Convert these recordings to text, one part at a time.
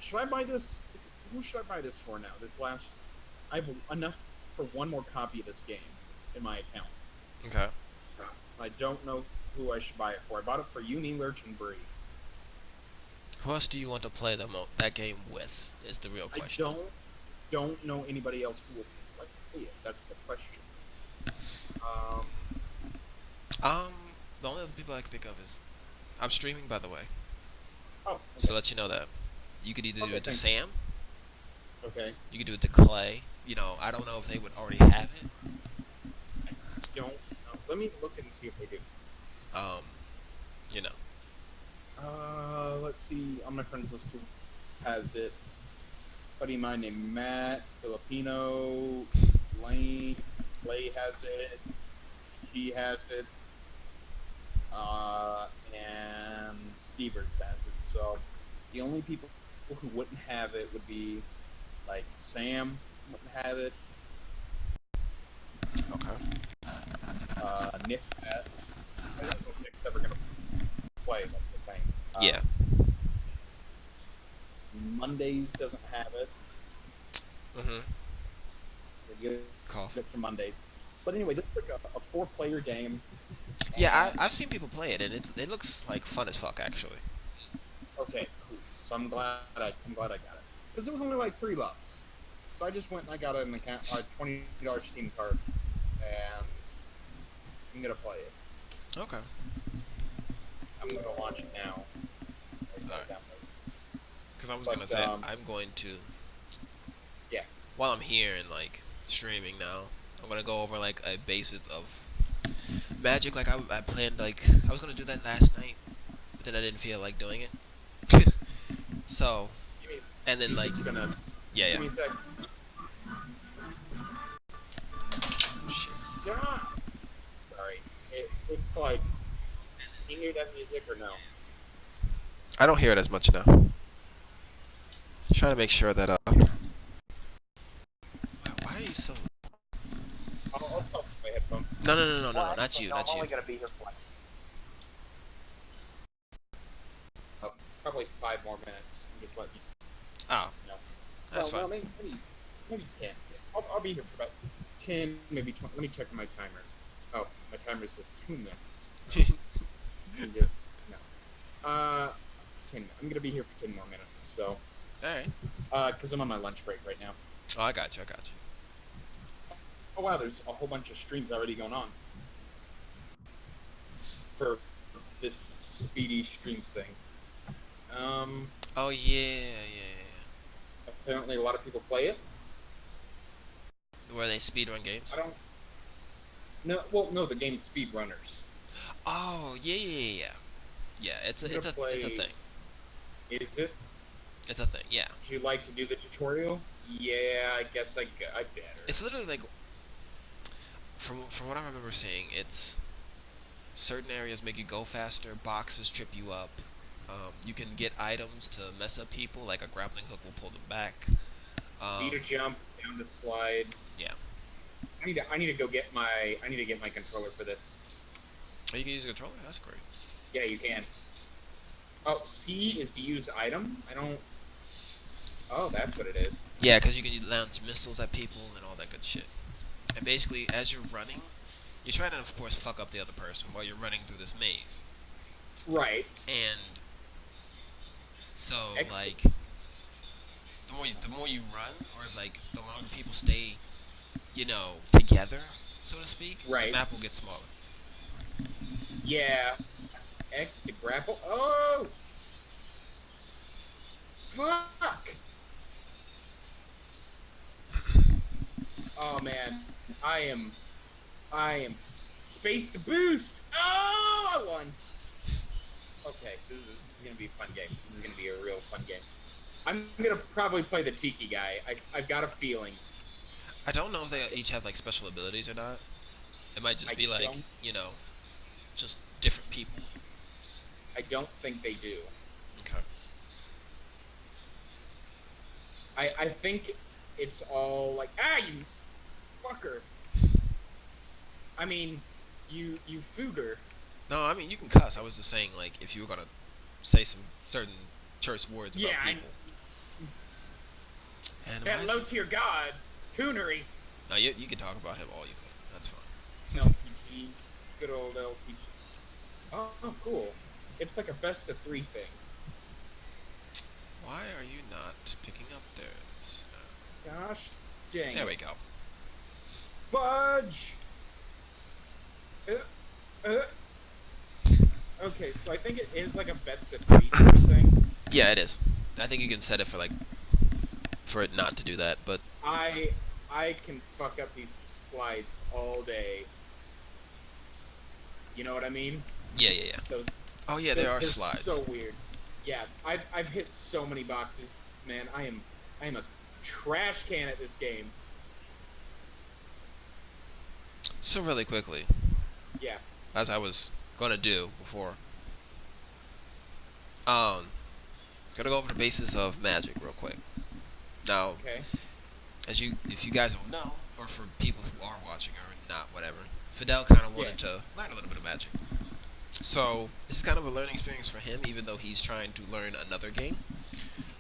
should I buy this? Who should I buy this for now? This last, I have enough for one more copy of this game in my account. Okay. I don't know who I should buy it for. I bought it for Uni Lurch and Bree. Who else do you want to play that game with? Is the real I question. don't know anybody else who would like to play it. That's the question. Um, Um, the only other people I can think of is I'm streaming, by the way, oh, so okay. let you know that you could either do Okay, it to thanks. Sam, Okay. you could do it to Clay. I don't know if they would already have it. I don't know. Let me look and see if they do. Um, you know. Let's see. On my friends list who has it. Buddy of mine named Matt, Filipino, Lane, Clay has it, he has it, and Stevers has it. So the only people who wouldn't have it would be like Sam wouldn't have it, Okay. Nick. I don't know if Nick's ever gonna play. That's the thing. Yeah. Mondays doesn't have it. Mhm. They get Cough. it for Mondays. But anyway, this is like a four-player game. Yeah, And I've seen people play it, and it looks like fun as fuck, actually. okay, cool. So I'm glad I got it because it was only like $3. So I just went and I got an account, a $20 Steam card, and I'm gonna play it. Okay. I'm gonna launch it now. Alright. Because I was But gonna say I'm going to yeah, while I'm here and like streaming now, I'm gonna go over like a basis of Magic. Like I planned, like I was gonna do that last night, but then I didn't feel like doing it. So, give me, and then like music's gonna yeah, give yeah. me a sec. Shit. Stop. Sorry, it's like. Can you hear that music or no? I don't hear it as much now. Trying to make sure that why are you so? I'll talk to my headphones. No, not you, No, I'm not you. only gonna be here for like probably 5 more minutes. I'm just letting Oh, you know. that's Well, fine. maybe 10. I'll be here for about 10, maybe 20. Let me check my timer. Oh, my timer says 2 minutes. I'm just no. 10. I'm gonna be here for 10 more minutes. So, All right. because I'm on my lunch break right now. Oh, I got you. I got you. Oh wow, there's a whole bunch of streams already going on for this speedy streams thing. Oh yeah. Apparently a lot of people play it. Where they speedrun games? I don't. No, well, no, the game's speedrunners. Oh yeah. Yeah, it's I'm a gonna it's a play. it's a thing. Is it? It's a thing. Yeah. Would you like to do the tutorial? Yeah, I guess I better. It's literally like from what I remember seeing, it's certain areas make you go faster, boxes trip you up. You can get items to mess up people, like a grappling hook will pull them back. B to jump, down to slide. Yeah. I need to go get my controller for this. Oh, you can use a controller. That's great. Yeah, you can. Oh, C is to use item. I don't. Oh, that's what it is. Yeah, because you can launch missiles at people and all that good shit. And basically, as you're running, you're trying to, of course, fuck up the other person while you're running through this maze. Right. And so, X. like, the more you run, or like the longer people stay, together, so to speak, the Right. map will get smaller. Yeah. X to grapple. Oh. Fuck. Oh man, I am space to boost. Oh, I won. Okay, this is gonna be a fun game. This is gonna be a real fun game. I'm gonna probably play the Tiki guy. I've got a feeling. I don't know if they each have like special abilities or not. It might just I be like, don't. just different people. I don't think they do. Okay. I think it's all like you fucker. I mean, you fooger. No, I mean you can cuss. I was just saying like if you were gonna say some certain terse words about Yeah, people. And why That is low tier god, Coonery. no, you can talk about him all you want. That's fine. LTG. Good old LTG. Oh, cool. It's like a best of 3 thing. Why are you not picking up theirs? Gosh dang. There we go. Fudge! Uh, uh. Okay, so I think it is like a best of 3 sort of thing. Yeah, it is. I think you can set it for like for it not to do that, but I can fuck up these slides all day. You know what I mean? yeah. Those. Oh yeah, there are they're slides. So weird. Yeah, I've hit so many boxes, man. I am a trash can at this game. So really quickly, Yeah. as I was gonna do before, um, gonna go over the basis of Magic real quick. Now, Okay. if you guys don't know, or for people who are watching or not, whatever, Fidel kind of wanted to learn a little bit of Magic. So this is kind of a learning experience for him, even though he's trying to learn another game.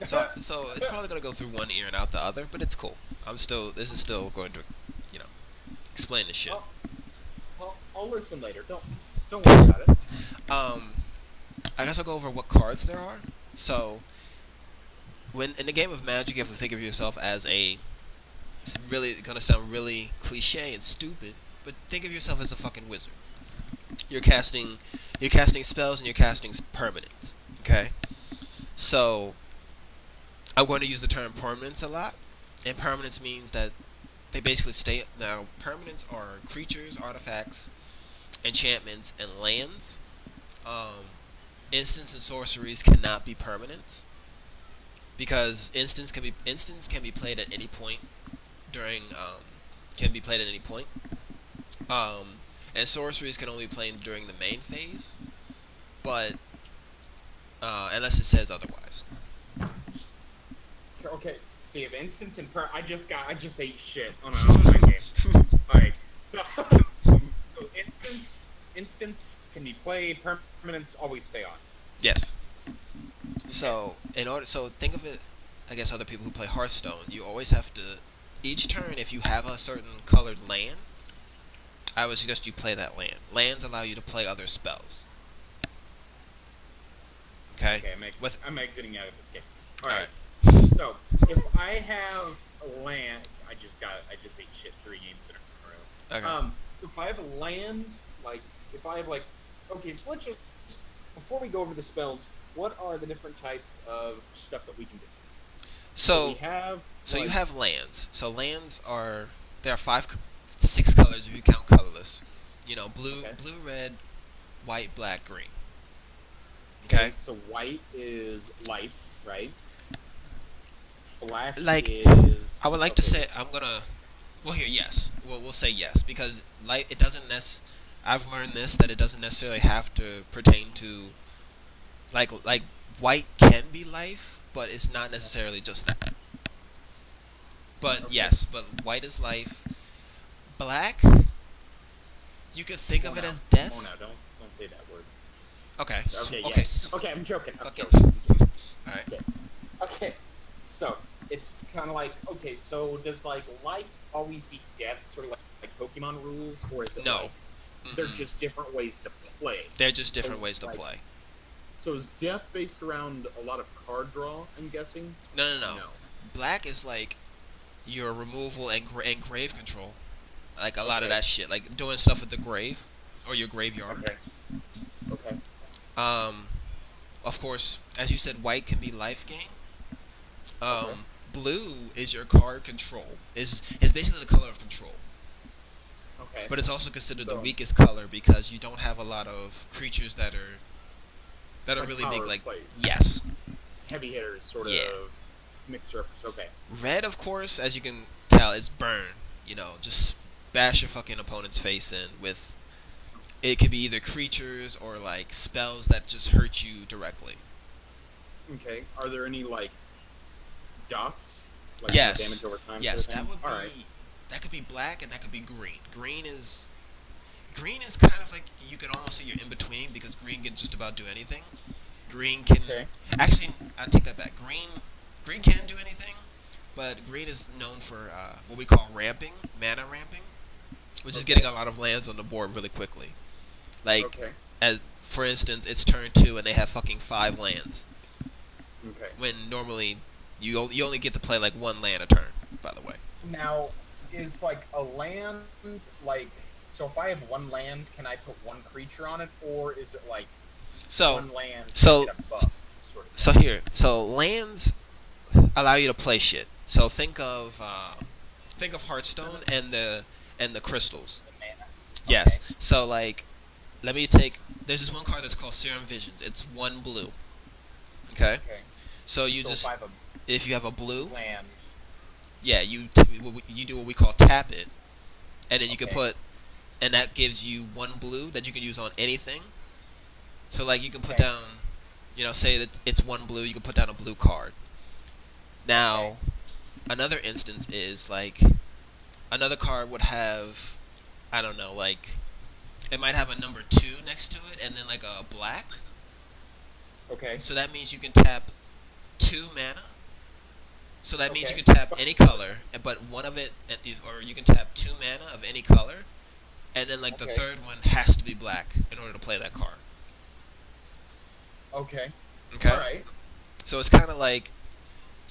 So it's probably gonna go through one ear and out the other, but it's cool. This is still going to, you know, explain the shit. I'll listen later. Don't worry about it. I guess I'll go over what cards there are. So, when in the game of Magic, you have to think of yourself as it's really gonna sound really cliche and stupid, but think of yourself as a fucking wizard. You're casting spells and you're casting permanents. Okay, so I'm going to use the term permanents a lot, and permanents means that they basically stay. Now, permanents are creatures, artifacts, enchantments, and lands. Instants and sorceries cannot be permanents because instants can be played at any point during can be played at any point. And sorceries can only be played during the main phase, but unless it says otherwise. Okay. So you have instance and I just ate shit on an online game. Alright. So instance can be played, permanents always stay on. Yes. So think of it. I guess other people who play Hearthstone, you always have to each turn. If you have a certain colored land, I would suggest you play that land. Lands allow you to play other spells. Okay. I'm exiting out of this game. All right. Alright. So if I have a land, I just ate shit 3 games in a row. Okay. So if I have a land, okay, so let's just before we go over the spells, what are the different types of stuff that we can do? So you have lands. So lands there are 6 colors if you count colorless. You know, blue, red, white, black, green. Okay. So white is life, right? Black is. I would like to say yes. We'll say yes because light. It doesn't I've learned that it doesn't necessarily have to pertain to like white can be life, but it's not necessarily just that. But yes, but white is life. Black, you could think of it as death. Oh no, don't say that word. Okay. Okay, I'm joking. All right. Okay. So it's kind of like so does like life always be death, sort of like Pokemon rules, or is it no? They're just different ways to play. They're just different ways to play. So is death based around a lot of card draw? I'm guessing. No. Black is like your removal and grave control, like a lot of that shit, like doing stuff with the grave or your graveyard. Okay. Of course, as you said, white can be life gain. Blue is your card control. Is basically the color of control. Okay. But it's also considered the weakest color because you don't have a lot of creatures that are really big. Like plays. Yes. Heavy hitters, sort of mixer. Okay. Red, of course, as you can tell, is burn. You know, just bash your fucking opponent's face in with. It could be either creatures or like spells that just hurt you directly. Okay. Are there any like dots? Like yes. Damage over time. Yes, sort of that would be. Right. That could be black and that could be green. Green is kind of like you could almost say you're in between because green can just about do anything. Green can actually I take that back. Green can do anything, but green is known for what we call ramping, mana ramping, which is getting a lot of lands on the board really quickly. Like, Okay. as for instance, it's turn 2 and they have fucking 5 lands. Okay. When normally you only get to play like 1 land a turn. By the way. Now, is like a land like so? If I have 1 land, can I put 1 creature on it, or is it like So 1 land so get a buff sort of so thing? here so lands allow you to play shit. So think of Hearthstone and the crystals. The mana. Yes. Okay. So like, let me take. There's this one card that's called Serum Visions. It's 1 blue. Okay. Okay. So you So just if I have if you have a blue, a land, yeah, you do what we call tap it, and then you can Okay. put, and that gives you 1 blue that you can use on anything. So like you can put Okay. down, say that it's 1 blue, you can put down a blue card. Now, Okay. another instance is like another card would have, I don't know, like it might have a number 2 next to it, and then like a black. okay. So that means you can tap 2 mana. So that means you Okay. can tap any color, but one of it, or you can tap 2 mana of any color, and then like the Okay. third one has to be black in order to play that card. Okay. Okay. All right. So it's kind of like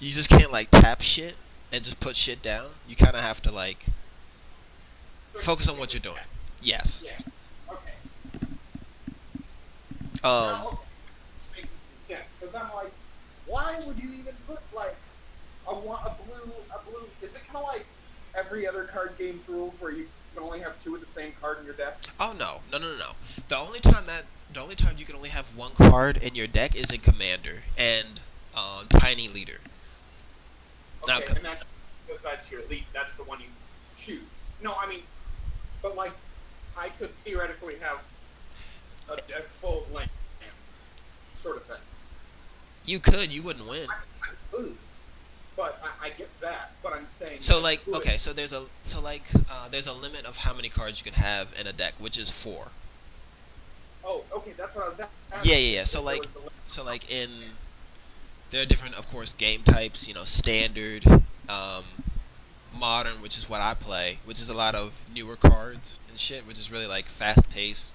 you just can't like tap shit and just put shit down. You kind of have to like focus on what you're doing. Yes. Yeah. Okay. Um. Now, okay. Making some sense because I'm like, why would you even put like a blue? Is it kind of like every other card game's rules where you can only have 2 of the same card in your deck? Oh no. The only time you can only have 1 card in your deck is in Commander and Tiny Leader. Now, Okay, and that's because that's your elite. That's the one you choose. No, I mean, but like, I could theoretically have a deck full of lands, sort of thing. you could, you wouldn't win. I lose, but I get that. But I'm saying. So I like, could. okay, so there's a limit of how many cards you can have in a deck, which is 4. Oh, okay, that's what I was asking. Yeah. So If there like, was a limit. there are different, of course, game types. Standard, modern, which is what I play, which is a lot of newer cards and shit, which is really like fast paced.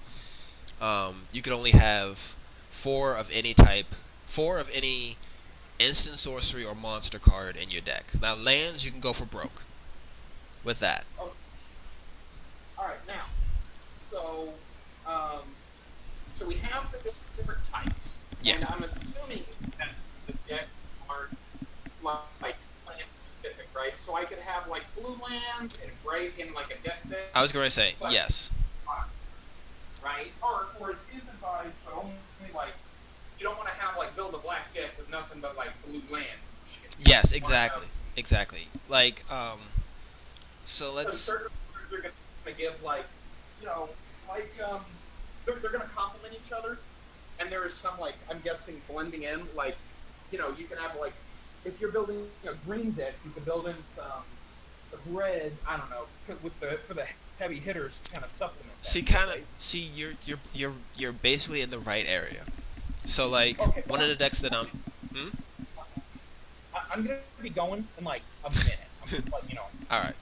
You could only have 4 of any type, 4 of any instant sorcery or monster card in your deck. Now lands, you can go for broke with that. Oh, all right, now, so, so we have the different types, Yeah. and I'm assuming that the decks are like land specific, right? So I could have like blue lands and gray in like a deck deck, I was going to say yes. right? Or it is advised, but only like you don't want to have like build a black deck with nothing but like blue lands. And shit. Yes, You wanna have- exactly. Like, so So let's. certain cards are going to give like, they're going to complement each other, and there is some like I'm guessing blending in. Like, you can have like if you're building a green deck, you can build in some red. I don't know for the heavy hitters to kind of supplement. That, See, you're basically in the right area. So like, Okay, one of the decks that I'm. I'm going to be going in like a minute. I'm, like, All right.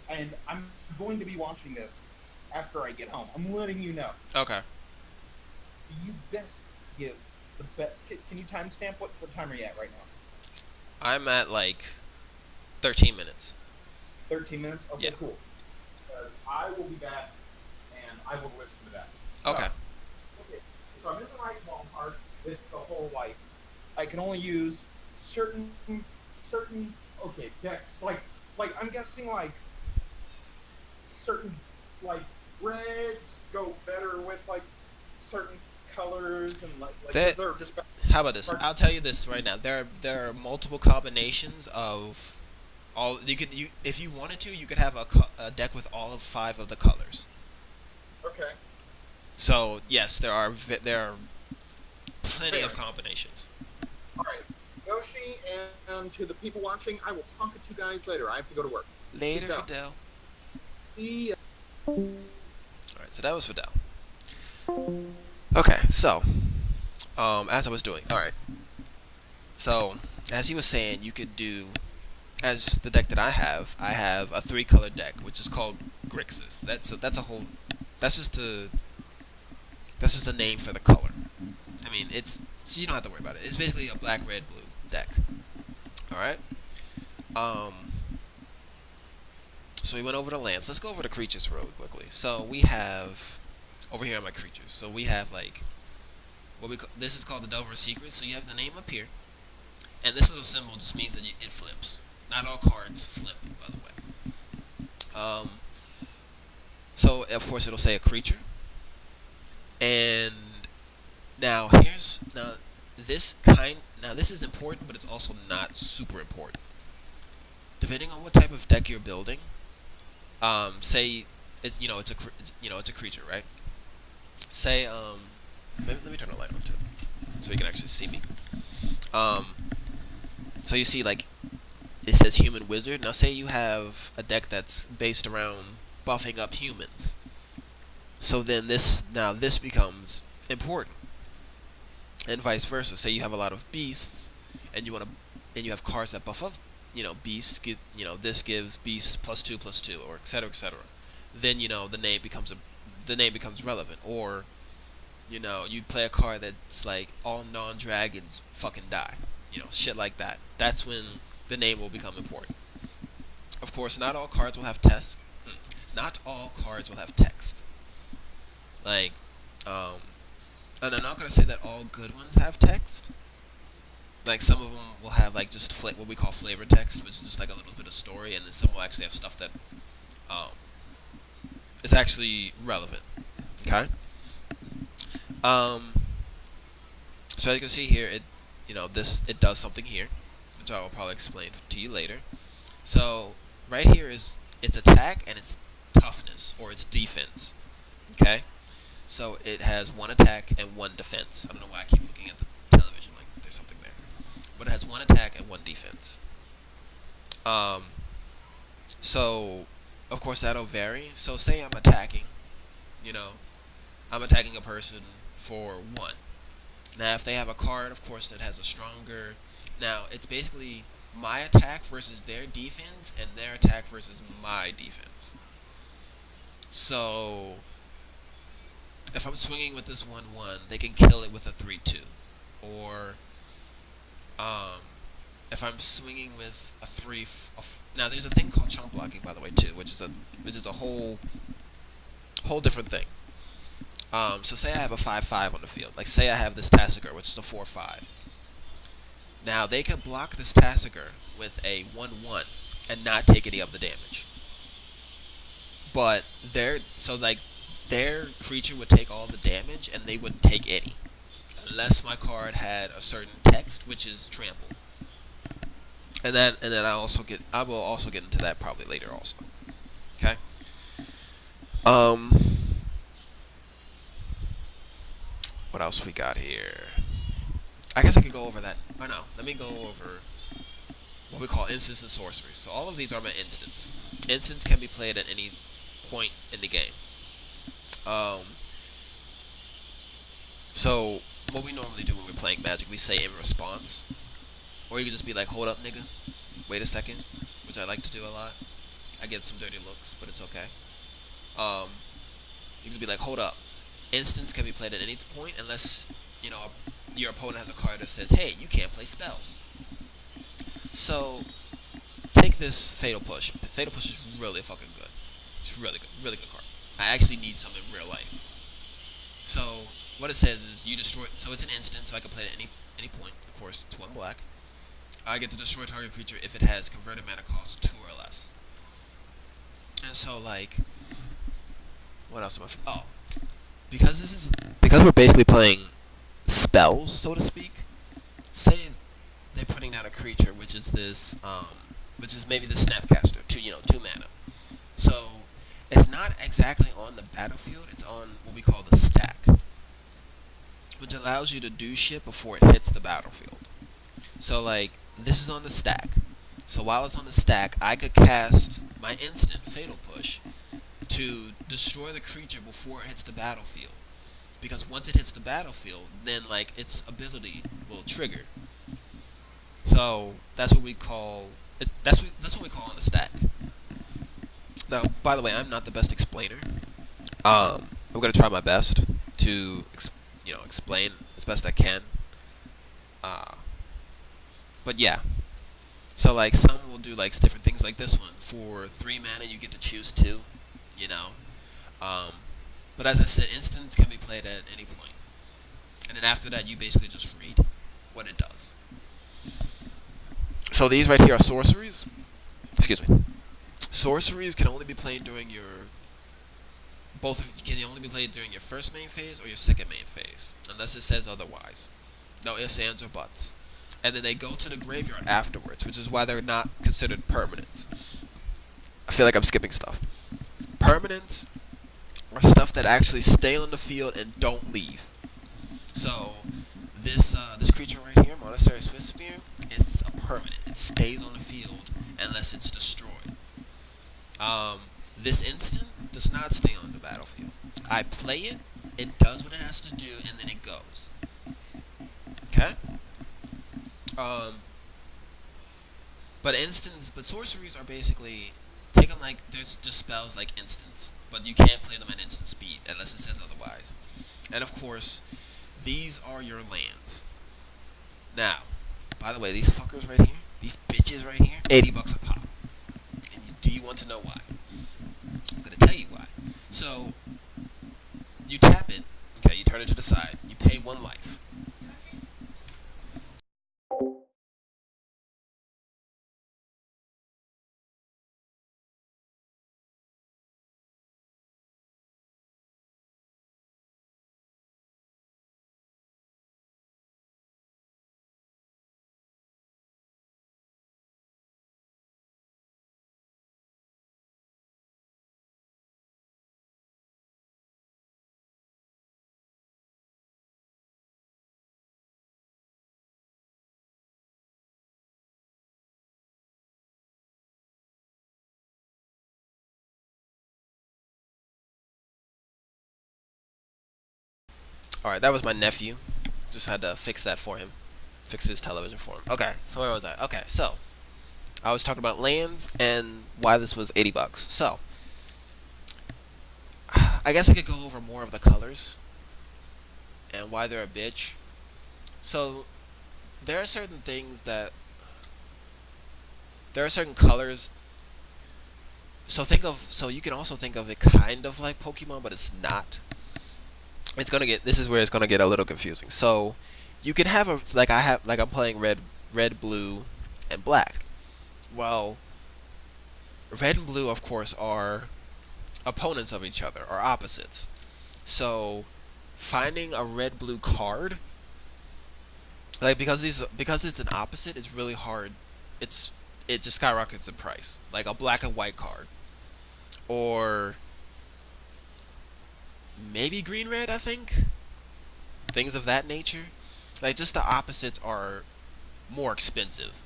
And I'm going to be watching this after I get home. I'm letting you know. Okay. You best give the best. Can you timestamp what time are you at right now? I'm at like 13 minutes. 13 minutes? Okay, Yeah. cool. Because I will be back and I will listen to that. So, Okay. Okay. So I'm in the right ballpark with the whole like I can only use certain decks like I'm guessing like certain like reds go better with like certain colors and like That- they're just How about this? I'll tell you this right now. There are multiple combinations of all. If you wanted to, you could have a deck with all 5 of the colors. okay. So yes, there are plenty of combinations. All right, Yoshi, and to the people watching, I will talk to you guys later. I have to go to work. Later, Peace out. Fidel. See ya. All right, so that was Fidel. Okay, so as I was doing, all right. So as he was saying, you could do as the deck that I have a 3-color deck, which is called Grixis. That's a whole. That's just a that's just a name for the color. I mean, it's so you don't have to worry about it. It's basically a black, red, blue deck. All right. Um. So we went over the lands. Let's go over the creatures really quickly. So we have over here are my creatures. So we have like this is called the Delver Secret. So you have the name up here, and this little symbol just means that it flips. Not all cards flip, by the way. So of course it'll say a creature, and now this is important, but it's also not super important. Depending on what type of deck you're building, say it's a creature, right? Say let me turn the light on too, so you can actually see me. Um, so you see like it says human wizard. Now say you have a deck that's based around buffing up humans. So then this becomes important, and vice versa. Say you have a lot of beasts, and you have cards that buff up. Beasts give this gives beasts +2/+2, or etc. Then the name becomes relevant. Or you play a card that's like all non-dragons fucking die. Shit like that. That's when the name will become important. Of course, not all cards will have text. Not all cards will have text. Like, and I'm not gonna say that all good ones have text. Like some of them will have like just what we call flavor text, which is just like a little bit of story, and then some will actually have stuff that um, is actually relevant. Okay. Um, so as you can see here, it does something here, which I will probably explain to you later. So right here is its attack and its toughness, or its defense. Okay. So it has 1 attack and 1 defense. I don't know why I keep looking at the television like there's something there, but it has 1 attack and 1 defense. So of course that'll vary. So say I'm attacking a person for 1. Now if they have a card, of course, that has a stronger. Now it's basically my attack versus their defense, and their attack versus my defense. So if I'm swinging with this 1/1, they can kill it with a 3/2, or if I'm swinging with a 3. Now there's a thing called chump blocking, by the way, too, which is a whole different thing. So say I have a 5/5 on the field. Like say I have this Tassiger, which is a 4/5. Now they can block this Tassiger with a 1/1 and not take any of the damage. But their creature would take all the damage, and they wouldn't take any, unless my card had a certain text, which is trample. And then I will also get into that probably later also. Okay. What else we got here? I guess I could go over that. Oh no, let me go over what we call instants and sorceries. So all of these are my instants. Instants can be played at any point in the game. So what we normally do when we're playing Magic, we say in response, or you could just be like, "Hold up, nigga, wait a second," which I like to do a lot. I get some dirty looks, but it's okay. You can just be like, "Hold up." Instants can be played at any point unless your opponent has a card that says, "Hey, you can't play spells." So take this Fatal Push. Fatal Push is really fucking good. It's really good card. I actually need some in real life. So what it says is you destroy. So it's an instant, so I can play it at any point. Of course, it's 1 black. I get to destroy target creature if it has converted mana cost 2 or less. And so like, what else am I? Oh, because we're basically playing spells, so to speak. Say they're putting down a creature, which is maybe the Snapcaster, 2 mana. So it's not exactly on the battlefield, it's on what we call the stack, which allows you to do shit before it hits the battlefield. So like, this is on the stack. So while it's on the stack, I could cast my instant Fatal Push to destroy the creature before it hits the battlefield. Because once it hits the battlefield, then like its ability will trigger. So that's what we call That's what we call on the stack. Now, by the way, I'm not the best explainer. I'm gonna try my best to explain as best I can. Uh, but yeah, so like some will do like different things like this one. For 3 mana, you get to choose two. You know, um, but as I said, instants can be played at any point, and then after that, you basically just read what it does. So these right here are sorceries. Excuse me. Sorceries can only be played during your both of can only be played during your first main phase or your second main phase, unless it says otherwise. No ifs, ands, or buts. And then they go to the graveyard afterwards, which is why they're not considered permanents. I feel like I'm skipping stuff. Permanents are stuff that actually stay on the field and don't leave. So this creature right here, Monastery Swiftspear, is a permanent. It stays on the field unless it's destroyed. Um, this instant does not stay on the battlefield. I play it, it does what it has to do, and then it goes. Okay? Um, but sorceries are basically take them like there's just spells like instants, but you can't play them at instant speed unless it says otherwise. And of course, these are your lands. Now, by the way, these fuckers right here, these bitches right here, $80 a pop. And do you want to know why? I'm gonna tell you why. So you tap it, okay, you turn it to the side, you pay 1 life. Alright, that was my nephew. Just had to fix that for him. Fix his television for him. Okay, so where was I? Okay, so I was talking about lands and why this was $80. So I guess I could go over more of the colors and why they're a bitch. So there are certain things that there are certain colors. So you can also think of it kind of like Pokemon, but it's not. This is where it's gonna get a little confusing. So you can have I'm playing red, blue, and black. Well, red and blue, of course, are opponents of each other, or opposites. So finding a red blue card, like because it's an opposite, it's really hard. It just skyrockets in price. Like a black and white card, or maybe green red. I think things of that nature. Like just the opposites are more expensive.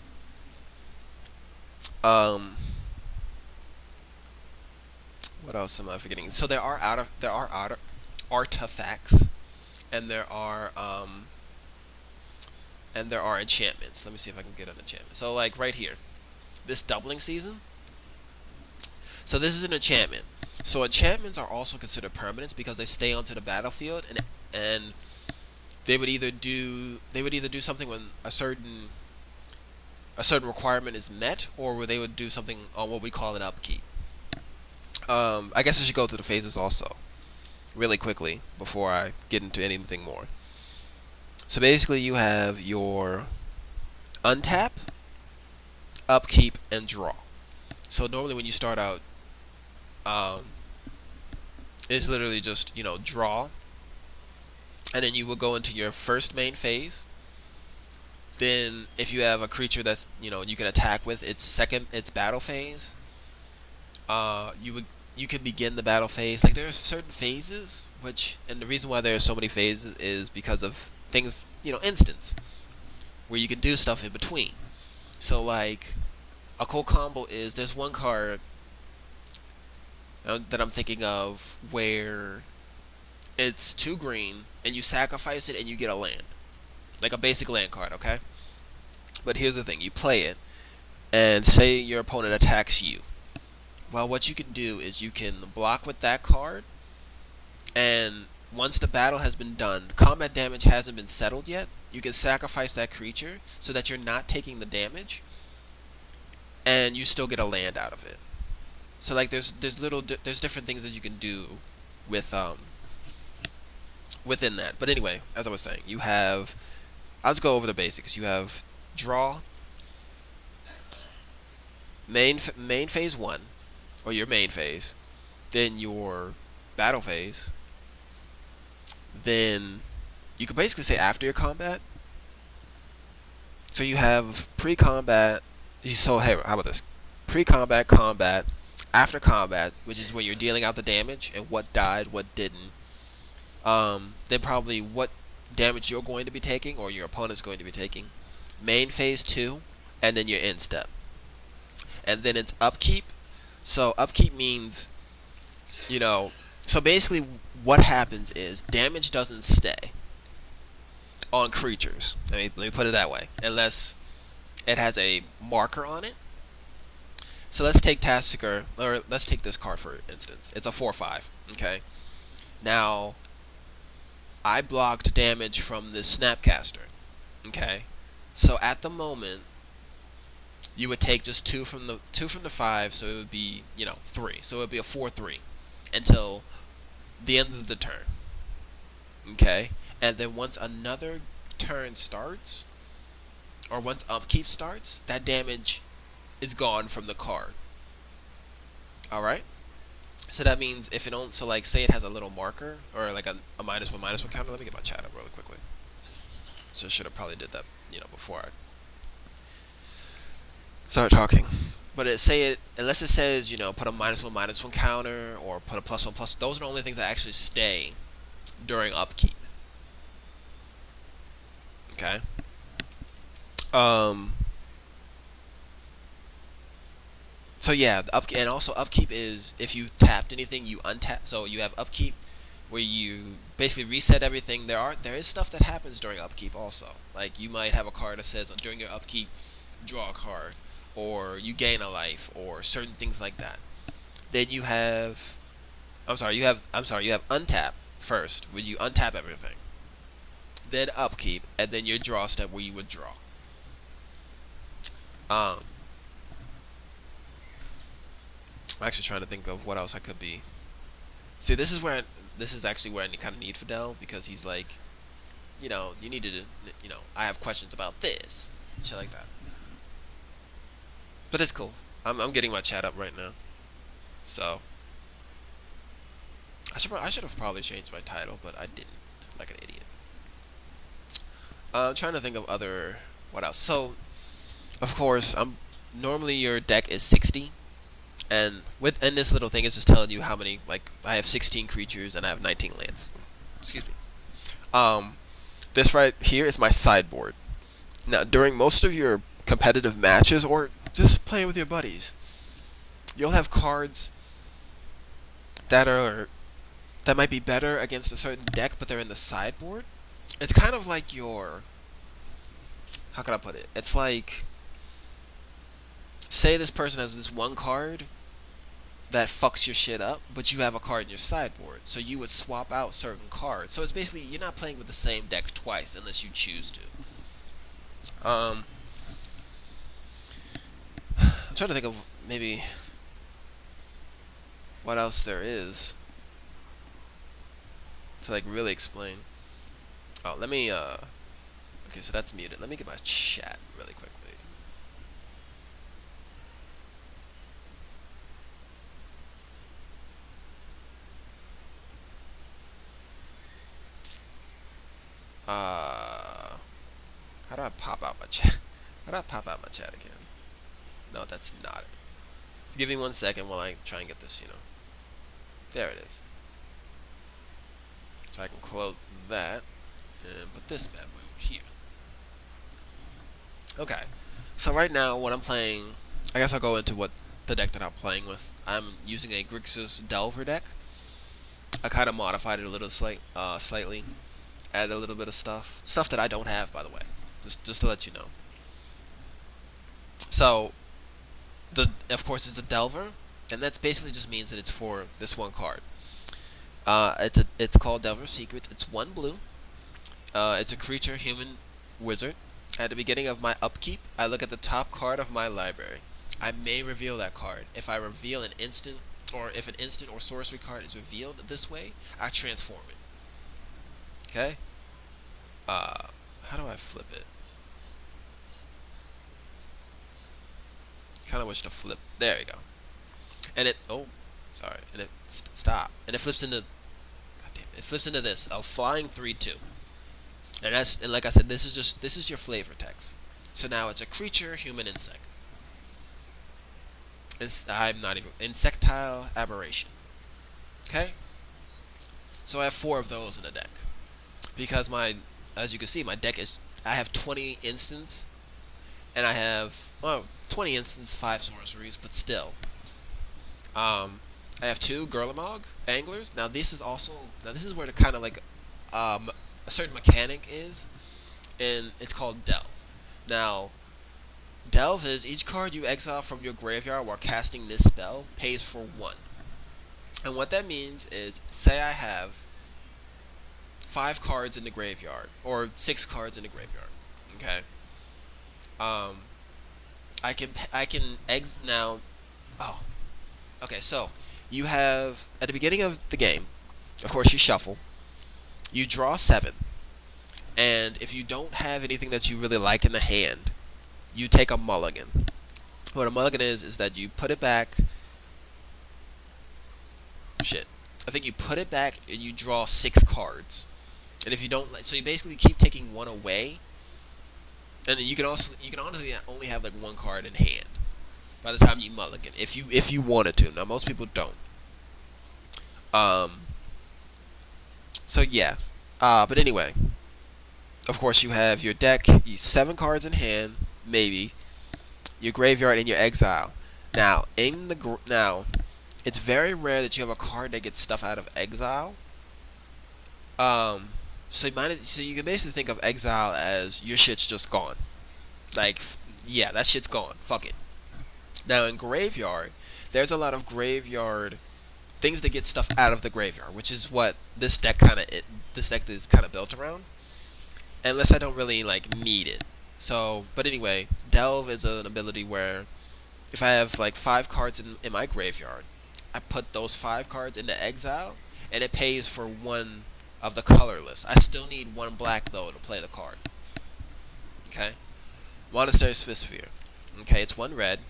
Um, what else am I forgetting? So there are artifacts, and there are enchantments. Let me see if I can get an enchantment. So like right here, this doubling season. So this is an enchantment. So enchantments are also considered permanents because they stay onto the battlefield, and they would either do something when a certain requirement is met, or where they would do something on what we call an upkeep. I guess I should go through the phases also, really quickly, before I get into anything more. So basically, you have your untap, upkeep, and draw. So normally when you start out, um, it's literally just draw, and then you will go into your first main phase. Then if you have a creature that's you can attack with its battle phase, you can begin the battle phase. Like there are certain phases, and the reason why there are so many phases is because of things, instants, where you can do stuff in between. So like a cool combo is there's one card that I'm thinking of where it's 2 green and you sacrifice it and you get a land, like a basic land card, okay? But here's the thing: you play it, and say your opponent attacks you. Well, what you can do is you can block with that card, and once the battle has been done, combat damage hasn't been settled yet, you can sacrifice that creature so that you're not taking the damage, and you still get a land out of it. So like there's different things that you can do with within that. But anyway, as I was saying, you have, I'll just go over the basics. You have draw, main phase 1, or your main phase, then your battle phase, then you could basically say after your combat. So you have pre-combat. So hey, how about this? Pre-combat, combat, after combat, which is when you're dealing out the damage and what died, what didn't. Then probably what damage you're going to be taking or your opponent's going to be taking. Main phase 2, and then your end step. And then it's upkeep. So upkeep means, so basically what happens is damage doesn't stay on creatures. Let me put it that way. Unless it has a marker on it. So let's take Tasigur, or let's take this card for instance. It's a 4/5. Okay. Now, I blocked damage from this Snapcaster. Okay. So at the moment, you would take just two from the 5, so it would be 3. So it would be a 4/3 until the end of the turn. Okay. And then once another turn starts, or once upkeep starts, that damage is gone from the card. Alright? So that means if it don't, so like say it has a little marker, or like a -1/-1 counter. Let me get my chat up really quickly. So I should have probably did that, before I start talking. But unless it says, put a -1/-1 counter, or put a +1/+, those are the only things that actually stay during upkeep. Okay? So yeah, and also upkeep is if you tapped anything, you untap. So you have upkeep where you basically reset everything. There is stuff that happens during upkeep also. Like you might have a card that says during your upkeep, draw a card, or you gain a life, or certain things like that. Then you have, you have untap first, where you untap everything. Then upkeep, and then your draw step where you would draw. I'm actually trying to think of what else I could be. See, this is actually where I kind of need Fidel, because he's like, you need to, I have questions about this, shit like that. But it's cool. I'm getting my chat up right now, so I should have probably changed my title, but I didn't, like an idiot. I'm trying to think of what else. So, of course, normally your deck is 60. And this little thing is just telling you how many, like, I have 16 creatures and I have 19 lands. Excuse me. This right here is my sideboard. Now, during most of your competitive matches, or just playing with your buddies, you'll have cards that might be better against a certain deck, but they're in the sideboard. It's kind of like how can I put it? It's like, say this person has this one card that fucks your shit up, but you have a card in your sideboard, so you would swap out certain cards. So it's basically, you're not playing with the same deck twice unless you choose to. I'm trying to think of maybe what else there is to like really explain. Oh, let me okay, so that's muted. Let me get my chat really quickly. How do I pop out my chat? How do I pop out my chat again? No, that's not it. Give me 1 second while I try and get this, There it is. So I can close that and put this bad boy over here. Okay. So right now, what I'm playing, I guess I'll go into what the deck that I'm playing with. I'm using a Grixis Delver deck. I kind of modified it a little slightly. Added a little bit of stuff that I don't have, by the way, just to let you know. So The of course it's a Delver, and that's basically just means that it's for this one card. It's called Delver Secrets. It's one blue. It's a creature, human, wizard. At the beginning of my upkeep, I look at the top card of my library. I may reveal that card. If I reveal an instant, or if an instant or sorcery card is revealed this way, I transform it. Okay. How do I flip it? Kind of wish to flip. There you go. And it. Oh, sorry. And it stop. And it flips into. God damn it! It flips into this a flying 3/2. And like I said, this is your flavor text. So now it's a creature, human, insect. I'm not even insectile aberration. Okay. So I have 4 of those in the deck because as you can see, my deck is I have 20 instants and I have 20 instants, 5 sorceries, but still. I have 2 Gurlamog anglers. Now this is where the kind of like a certain mechanic is, and it's called Delve. Now, Delve is each card you exile from your graveyard while casting this spell pays for 1. And what that means is, say I have 5 cards in the graveyard, or 6 cards in the graveyard. Okay. Um, I can ex now. Oh, okay. So you have at the beginning of the game, of course, you shuffle. You draw 7, and if you don't have anything that you really like in the hand, you take a mulligan. What a mulligan is that you put it back. Shit. I think you put it back and you draw 6 cards. And if you don't so you basically keep taking 1 away. And you can honestly only have like 1 card in hand by the time you mulligan if you wanted to. Now most people don't. Um so yeah. But anyway, of course you have your deck, 7 cards in hand, maybe, your graveyard and your exile. Now, it's very rare that you have a card that gets stuff out of exile. So you can basically think of exile as your shit's just gone. Like, yeah, that shit's gone. Fuck it. Now in graveyard, there's a lot of graveyard things that get stuff out of the graveyard, which is what this deck is kind of built around. Unless I don't really like need it. So, but anyway, Delve is an ability where if I have like 5 cards in my graveyard, I put those 5 cards into exile, and it pays for 1 of the colorless. I still need 1 black though to play the card. Okay, Monastery Sphere. Okay, it's 1 red.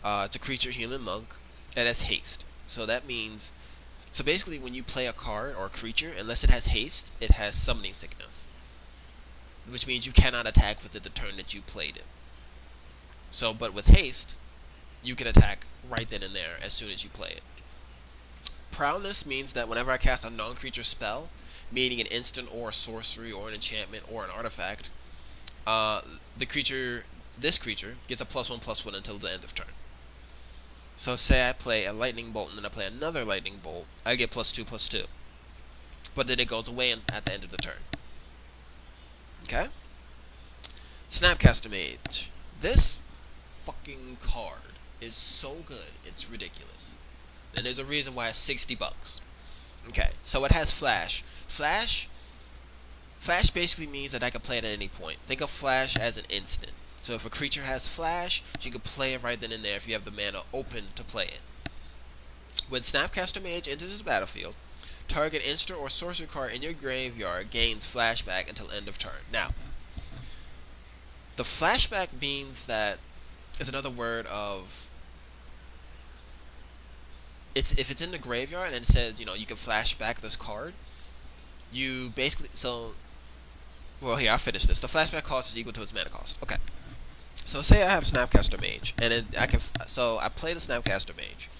It's a creature, human, monk, and has haste. So that means, so basically, when you play a card or a creature, unless it has haste, it has summoning sickness, which means you cannot attack with it the turn that you played it. So, but with haste, you can attack right then and there as soon as you play it. Prowess means that whenever I cast a non-creature spell, meaning an instant or a sorcery or an enchantment or an artifact, this creature gets a +1/+1 until the end of turn. So say I play a lightning bolt and then I play another lightning bolt, I get +2/+2. But then it goes away at the end of the turn. Okay? Snapcaster Mage. This fucking card is so good, it's ridiculous. And there's a reason why it's $60. Okay, so it has Flash. Flash basically means that I can play it at any point. Think of Flash as an instant. So if a creature has Flash, you can play it right then and there if you have the mana open to play it. When Snapcaster Mage enters the battlefield, target instant or sorcery card in your graveyard gains flashback until end of turn. Now, the flashback means that is another word of if it's in the graveyard and it says, you can flash back this card, you basically well, here, I'll finish this. The flashback cost is equal to its mana cost. Okay. So say I have Snapcaster Mage, and I play the Snapcaster Mage,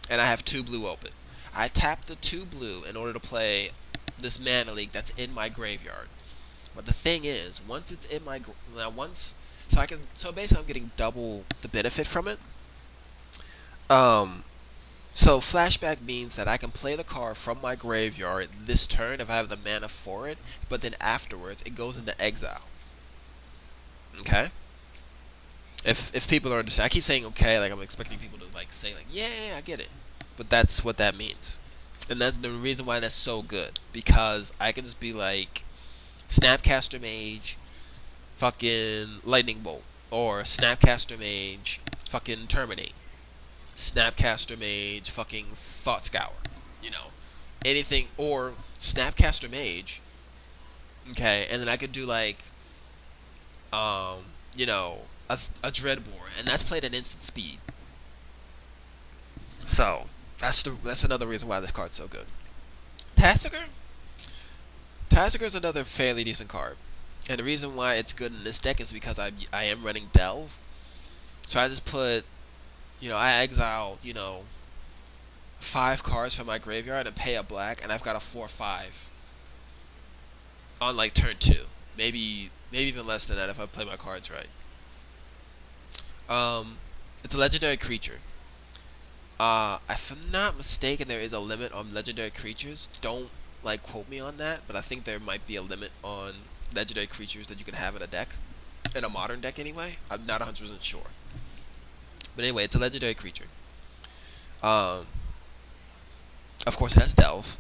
and I have 2 blue open. I tap the 2 blue in order to play this Mana Leak that's in my graveyard. But the thing is, once it's in my so basically I'm getting double the benefit from it. So flashback means that I can play the card from my graveyard this turn if I have the mana for it, but then afterwards it goes into exile. Okay? If people are understand, I keep saying okay, like I'm expecting people to like say like yeah, I get it, but that's what that means, and that's the reason why that's so good because I can just be like Snapcaster Mage, fucking Lightning Bolt, or Snapcaster Mage, fucking Terminate, Snapcaster Mage, fucking Thought Scour, you know, anything, or Snapcaster Mage, okay, and then I could do like, um, you know, a Dreadbore, and that's played at instant speed. So that's another reason why this card's so good. Tasigur, Tasigur is another fairly decent card, and the reason why it's good in this deck is because I am running Delve, so I just put, you know, I exile, you know, 5 cards from my graveyard and pay a black, and I've got a 4/5 on like turn 2. Maybe even less than that if I play my cards right. Um, it's a legendary creature. If I'm not mistaken, there is a limit on legendary creatures. Don't like quote me on that, but I think there might be a limit on legendary creatures that you can have in a deck, in a modern deck anyway. I'm not 100% sure, but anyway, it's a legendary creature. Um, of course, it has Delve,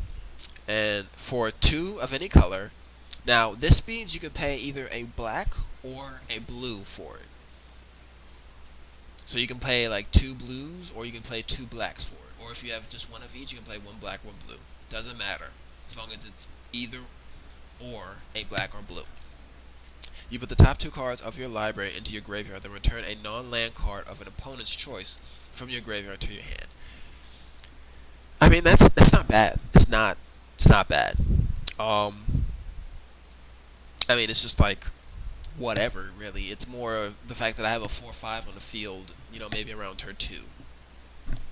and for 2 of any color. Now, this means you can pay either a black or a blue for it. So you can play like 2 blues, or you can play 2 blacks for it. Or if you have just one of each, you can play 1 black, 1 blue. Doesn't matter, as long as it's either or a black or blue. You put the top 2 cards of your library into your graveyard, then return a non-land card of an opponent's choice from your graveyard to your hand. I mean, that's not bad. It's not bad. Um, I mean, it's just like whatever, really. It's more the fact that I have a 4/5 on the field. You know, maybe around turn 2.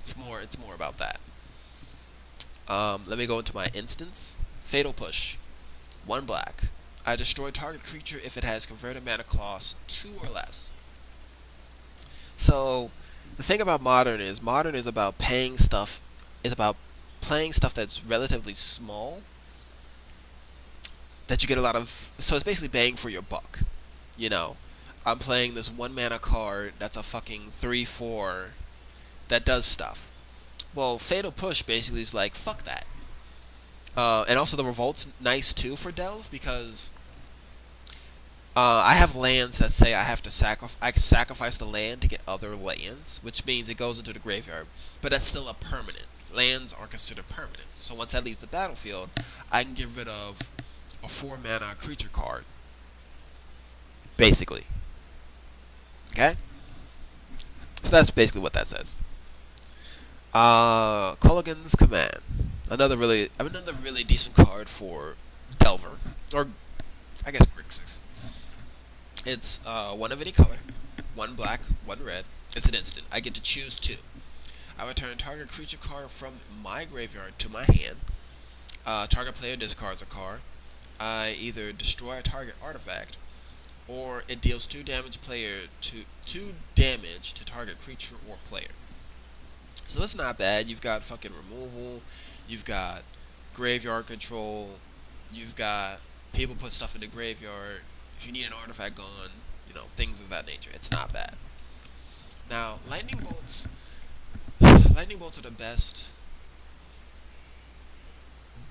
It's more about that. Let me go into my instance. Fatal Push. 1 black. I destroy target creature if it has converted mana cost 2 or less. So the thing about modern is about paying stuff. Is about playing stuff that's relatively small that you get a lot of. So it's basically bang for your buck. You know, I'm playing this 1 mana card that's a fucking 3/4 that does stuff. Well, Fatal Push basically is like fuck that. And also the Revolt's nice too for Delve because I have lands that say I have to sacrifice the land to get other lands, which means it goes into the graveyard. But that's still a permanent. Lands are considered permanent. So once that leaves the battlefield, I can get rid of a 4 mana creature card. Basically. Okay? So that's basically what that says. Kolaghan's Command. Another really decent card for Delver. Or, I guess Grixis. It's 1 of any color. 1 black, 1 red. It's an instant. I get to choose 2. I return target creature card from my graveyard to my hand. Target player discards a card. I either destroy a target artifact, or it deals 2 damage to target creature or player. So that's not bad. You've got fucking removal, you've got graveyard control, you've got people put stuff in the graveyard. If you need an artifact gone, you know, things of that nature. It's not bad. Now, lightning bolts. Lightning bolts are the best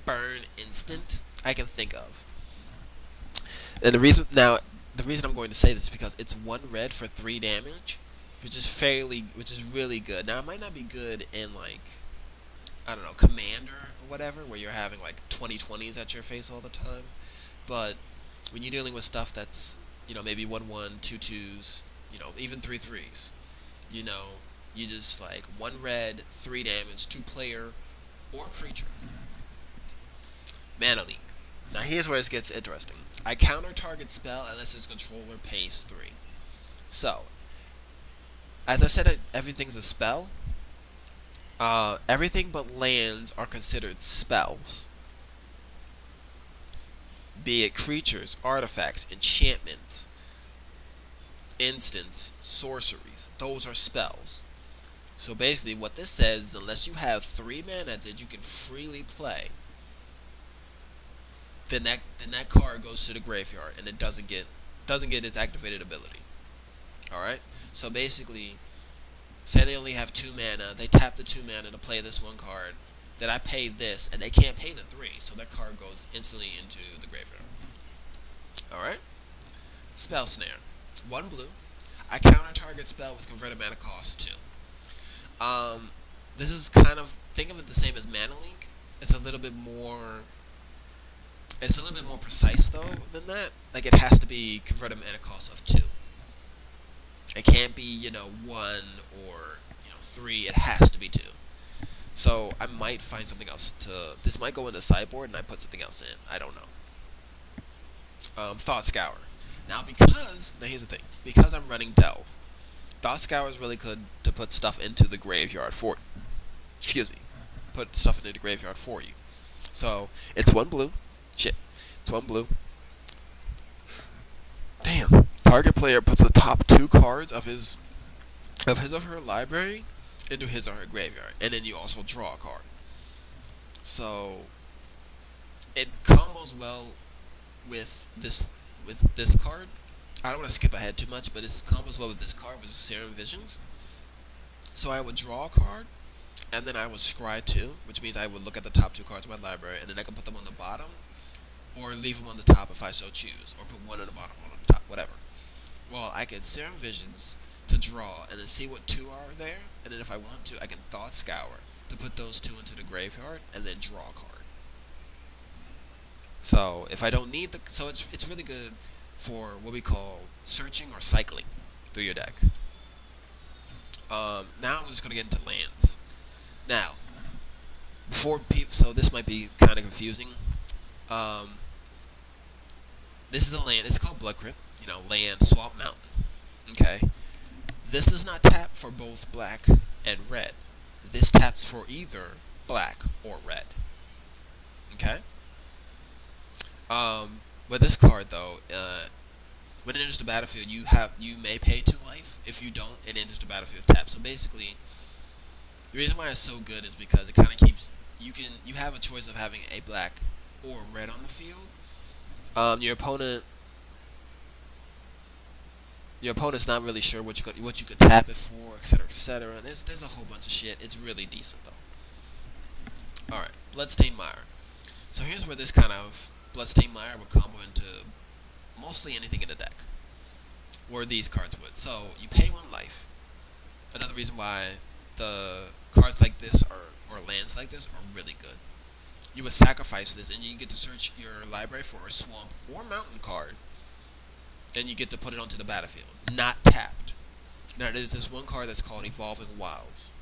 burn instant I can think of. And the reason I'm going to say this is because it's 1 red for 3 damage, which is really good. Now it might not be good in like, I don't know, Commander or whatever, where you're having like 20/20s at your face all the time. But when you're dealing with stuff that's, you know, maybe 1/1, 2/2s, you know, even 3/3s, you know, you just like 1 red, 3 damage, 2 player or creature. Mana Leak. Now here's where it gets interesting. I counter target spell unless its controller pays 3. So, as I said, everything's a spell. Everything but lands are considered spells. Be it creatures, artifacts, enchantments, instants, sorceries. Those are spells. So basically what this says is unless you have 3 mana that you can freely play, then that card goes to the graveyard and it doesn't get its activated ability. Alright? So basically, say they only have 2 mana, they tap the 2 mana to play this one card. Then I pay this, and they can't pay the 3, so that card goes instantly into the graveyard. Alright? Spell Snare. 1 blue. I counter target spell with converted mana cost 2. This is kind of, think of it the same as Mana Link. It's a little bit more precise though than that. Like it has to be converted mana cost of 2. It can't be, 1 or 3. It has to be 2. So I might find something else to. This might go into sideboard and I put something else in. I don't know. Thought Scour. Now here's the thing. Because I'm running Delve, Thought Scour is really good to put stuff into the graveyard for. Excuse me. Put stuff into the graveyard for you. So it's 1 blue. Shit. It's 1 blue. Damn. Target player puts the top 2 cards of his or her library into his or her graveyard, and then you also draw a card. So it combos well with this card. I don't want to skip ahead too much, but it combos well with this card, which is Serum Visions. So I would draw a card, and then I would scry 2, which means I would look at the top 2 cards of my library, and then I can put them on the bottom, or leave them on the top if I so choose, or put one on the bottom, one on the top, whatever. Well, I could Serum Visions to draw, and then see what 2 are there, and then if I want to, I can Thought Scour to put those 2 into the graveyard, and then draw a card. So if I don't need so it's really good for what we call searching or cycling through your deck. Now I'm just gonna get into lands. Now, so this might be kind of confusing. This is a land. It's called Blood Crypt. Land, Swamp Mountain. Okay. This does not tap for both black and red. This taps for either black or red. Okay. With this card though, when it enters the battlefield, you may pay 2 life. If you don't, it enters the battlefield tapped. So basically, the reason why it's so good is because it kind of keeps you have a choice of having a black or red on the field. Your opponent's not really sure what you could tap it for, etc., etc. There's a whole bunch of shit. It's really decent though. All right, Bloodstained Mire. So here's where this kind of Bloodstained Mire would combo into mostly anything in the deck, or these cards would. So you pay 1 life. Another reason why the cards like this or lands like this are really good. You would sacrifice this, and you get to search your library for a swamp or mountain card, and you get to put it onto the battlefield, not tapped. Now there's this one card that's called Evolving Wilds,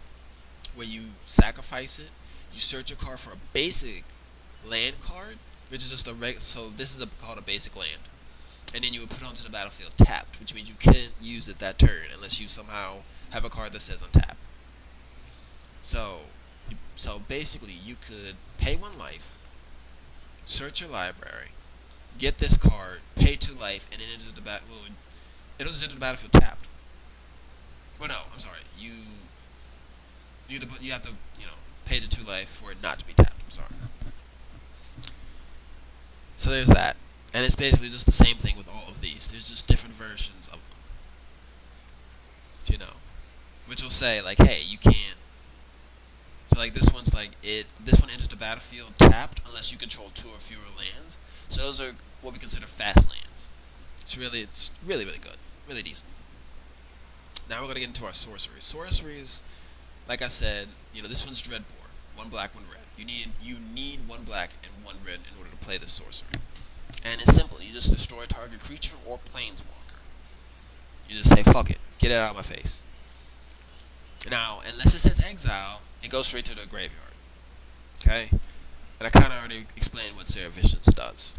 where you sacrifice it, you search a card for a basic land card, which is just so this is called a basic land, and then you would put it onto the battlefield tapped, which means you can't use it that turn unless you somehow have a card that says untap. So basically, you could pay 1 life, search your library, get this card, pay 2 life, and it enters the the battlefield tapped. Well, no, I'm sorry. You have to pay the 2 life for it not to be tapped. I'm sorry. So there's that, and it's basically just the same thing with all of these. There's just different versions of them. Which will say like, hey, you can't. So like this one's like this one enters the battlefield tapped unless you control 2 or fewer lands. So those are what we consider fast lands. It's really good, really decent. Now we're gonna get into our sorceries. Sorceries, like I said, this one's Dreadbore. 1 black, 1 red. You need 1 black and 1 red in order to play this sorcery. And it's simple. You just destroy a target creature or planeswalker. You just say fuck it, get it out of my face. Now, unless it says exile, it goes straight to the graveyard. Okay? And I kind of already explained what Serum Visions does.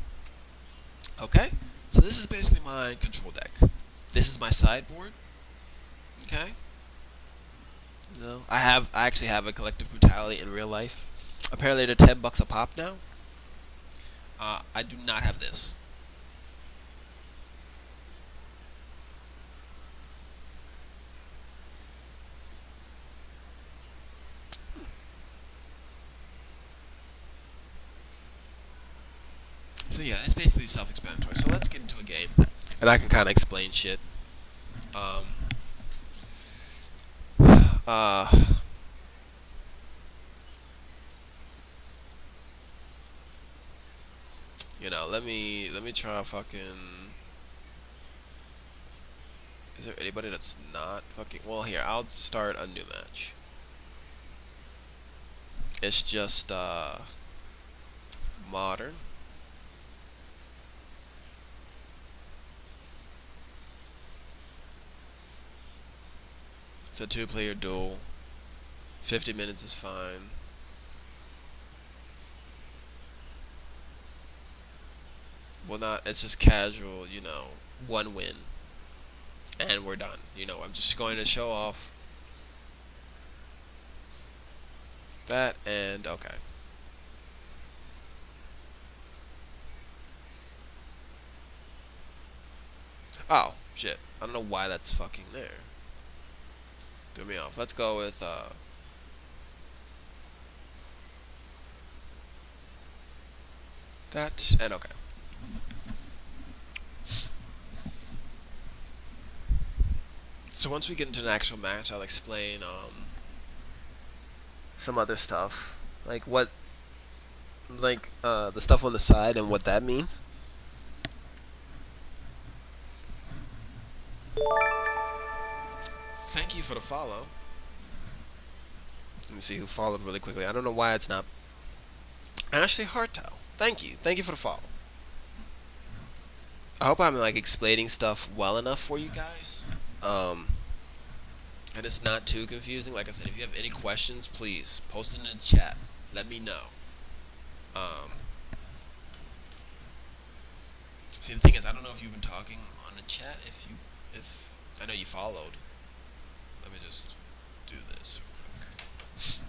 Okay? So this is basically my control deck. This is my sideboard. Okay? I actually have a Collective Brutality in real life. Apparently they're $10 a pop now. I do not have this. So yeah, it's basically self-explanatory. So let's get into a game, and I can kind of explain shit. Uh, let me try fucking. Is there anybody that's not fucking? Well, here I'll start a new match. It's just modern. It's a two-player duel. 50 minutes is fine. Well, not. It's just casual. One win, and we're done. I'm just going to show off that, and okay. Oh shit! I don't know why that's fucking there. Threw me off. Let's go with that, and okay. So once we get into an actual match, I'll explain some other stuff, the stuff on the side and what that means. Thank you for the follow. Let me see who followed really quickly. I don't know why it's not. Ashley Hartel. Thank you for the follow. I hope I'm explaining stuff well enough for you guys. And it's not too confusing. Like I said, if you have any questions, please post it in the chat. Let me know. Um, See, the thing is, I don't know if you've been talking on the chat. If I know you followed. Let me just do this real quick.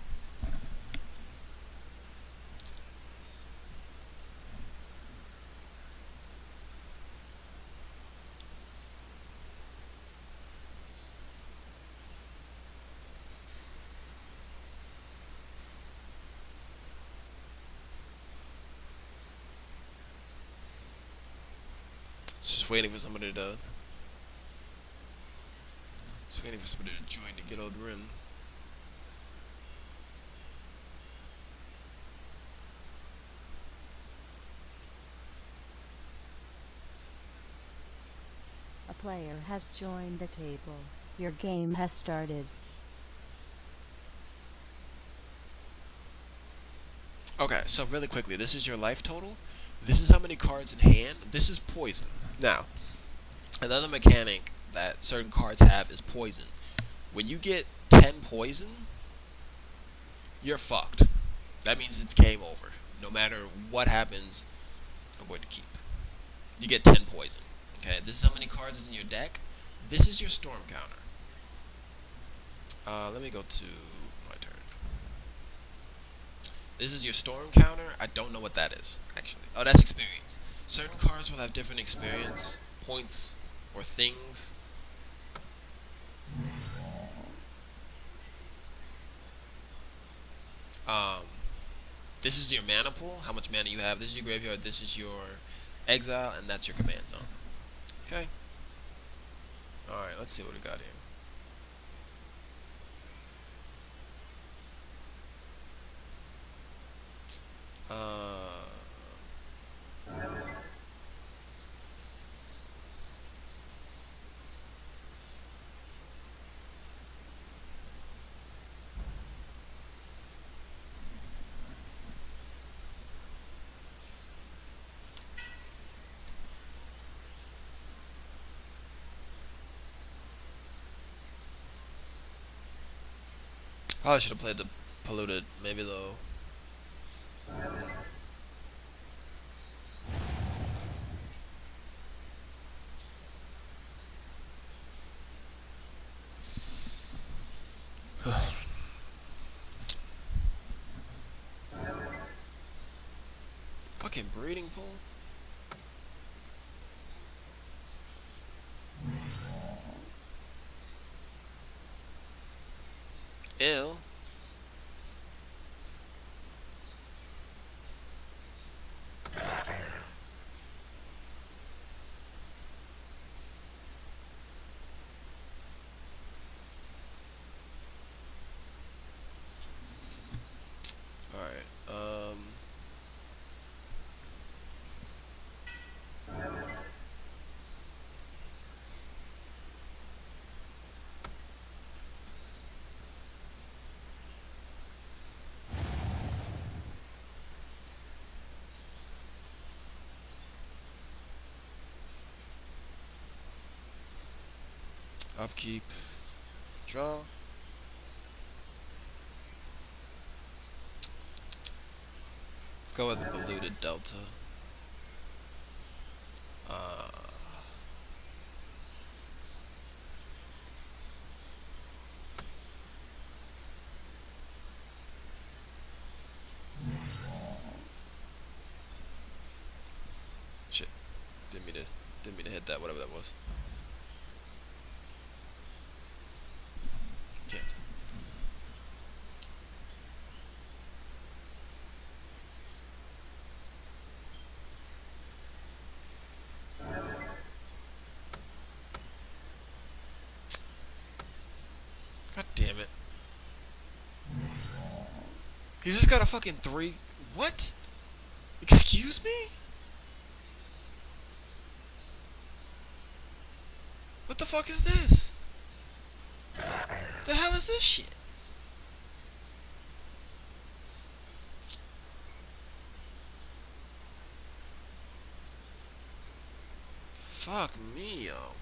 Just waiting for somebody to. Just waiting for somebody to join to get on the rim. A player has joined the table. Your game has started. Okay, so really quickly, this is your life total. This is how many cards in hand. This is poison. Now, another mechanic that certain cards have is poison. When you get 10 poison, you're fucked. That means it's game over. No matter what happens, I'm going to keep. You get 10 poison. Okay, this is how many cards is in your deck. This is your storm counter. Let me go to my turn. This is your storm counter. I don't know what that is, actually. Oh, that's experience. Certain cards will have different experience points or things. Um, this is your mana pool, how much mana you have. This is your graveyard, this is your exile, and that's your command zone. Okay? Alright, let's see what we got here. Probably should have played the polluted, maybe though. Fucking breeding pool? Ew. Upkeep. Draw. Let's go with Polluted Delta. Uh, shit. Didn't mean to hit that, whatever that was. Can't. God damn it. He's just got a fucking 3. What? Excuse me? What the fuck is this? The hell is this shit? Fuck me, yo.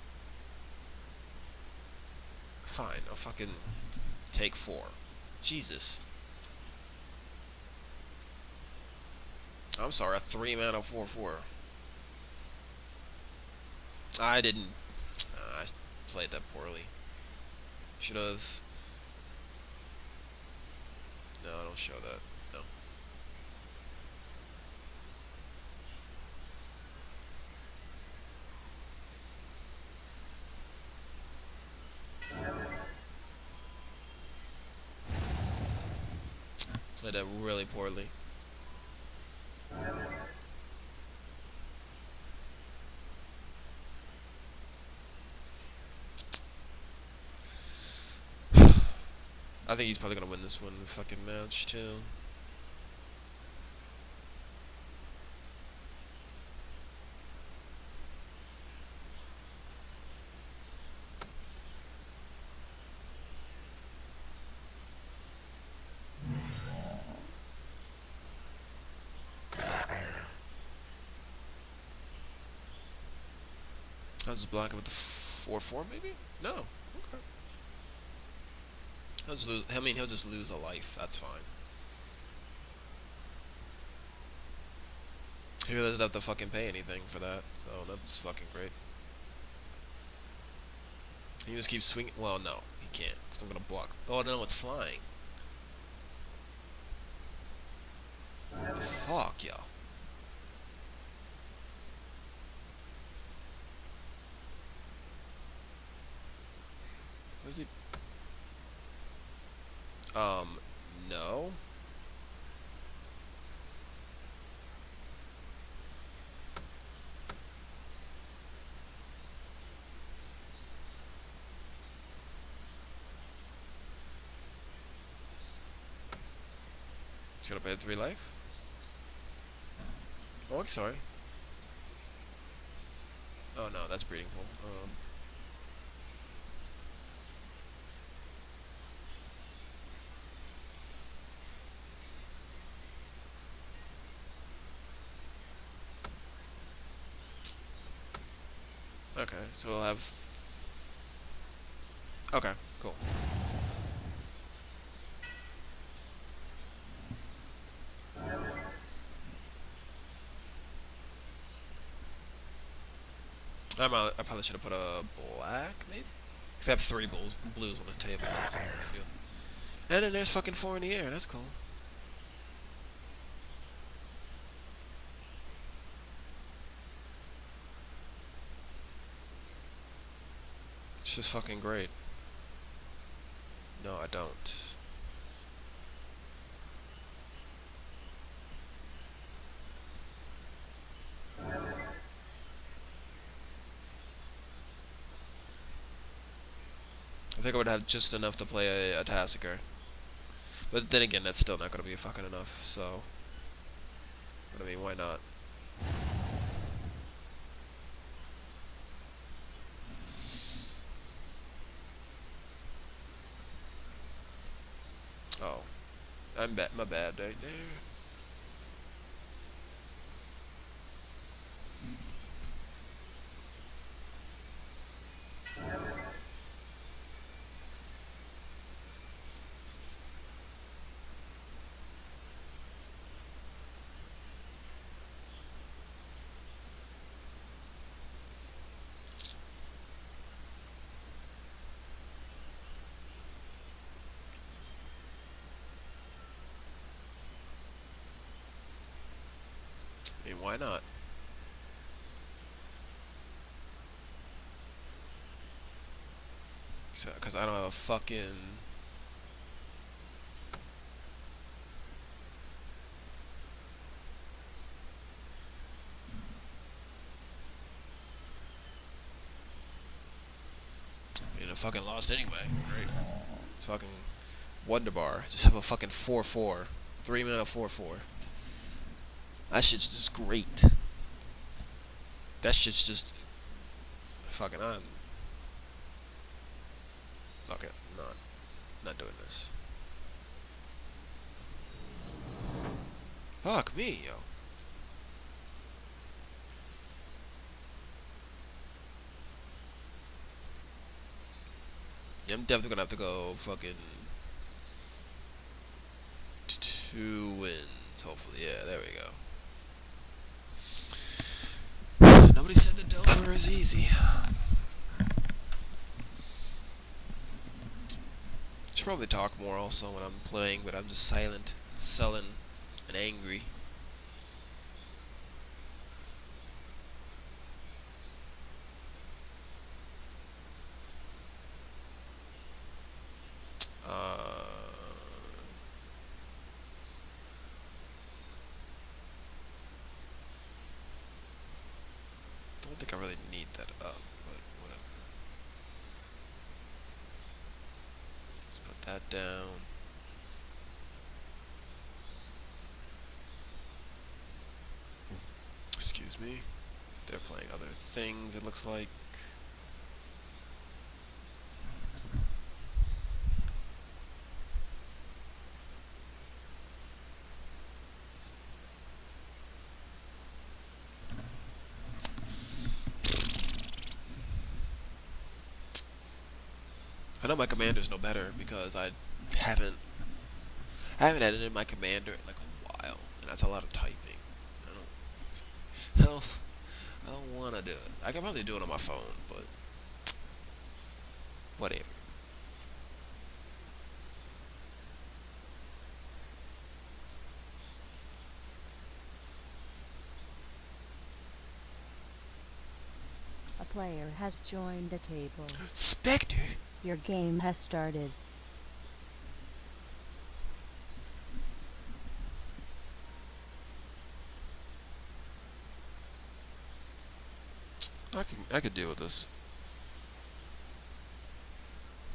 Fine, I'll fucking take 4. Jesus. I'm sorry, a 3 mana 4/4. I didn't. I played that poorly. Should have. No, don't show that. No. Played that really poorly. I think he's probably gonna win this one fucking match too. I'll just block it with the 4/4 maybe? No. Okay. He'll just lose. I mean, he'll just lose a life. That's fine. He doesn't have to fucking pay anything for that, so that's fucking great. He just keeps swinging. Well, no, he can't, because I'm gonna block. Oh no, it's flying. Fuck, yo. Where's he? No. He's gonna pay 3 life? Oh, I'm sorry. Oh no, that's breeding pool. Okay, so we'll have. Okay, cool. I probably should have put a black, maybe? Because I have 3 blues on the table. And then there's fucking 4 in the air. That's cool. It's just fucking great. No, I don't. I think I would have just enough to play a Tassiger. But then again, that's still not going to be fucking enough, so. But I mean, why not? Oh. My bad right there. Why not? Because I don't have a fucking... I fucking lost anyway. Great. It's fucking Wonder Bar. Just have a fucking 4-4. 3-mana 4-4. That shit's just great. That shit's just... Fucking on. Okay, not doing this. Fuck me, yo. Yeah, I'm definitely gonna have to go fucking 2 wins, hopefully. Yeah, there we go. Nobody said the Delver is easy. Should probably talk more also when I'm playing, but I'm just silent, sullen, and angry. Don't think I really need that up, but whatever. Let's put that down. Excuse me. They're playing other things, it looks like. I know my commander's no better because haven't I haven't edited my commander in like a while, and that's a lot of typing. I don't want to do it. I can probably do it on my phone, but whatever. A player has joined the table. Spectre. Your game has started. I could deal with this.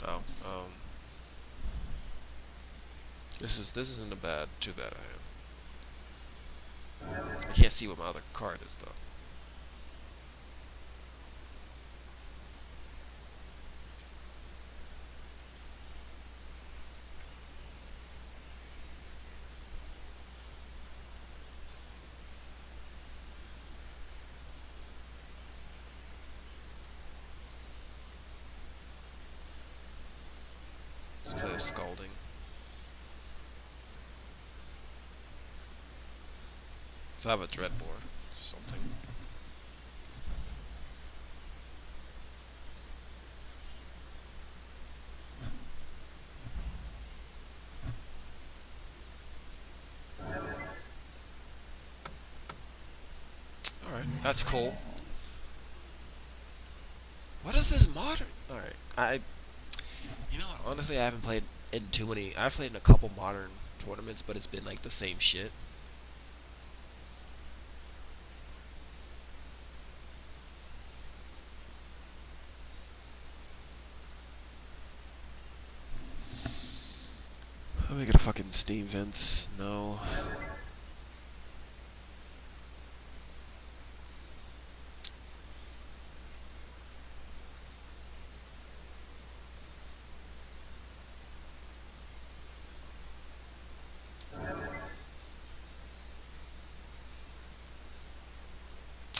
Oh, this isn't too bad. I can't see what my other card is though. Let's play a Scalding. So I have a Dreadbore or something. Alright, that's cool. What is this modern? Alright, you know what, honestly I haven't played in too many. I've played in a couple modern tournaments, but it's been like the same shit. Let me get a fucking Steam Vents. No.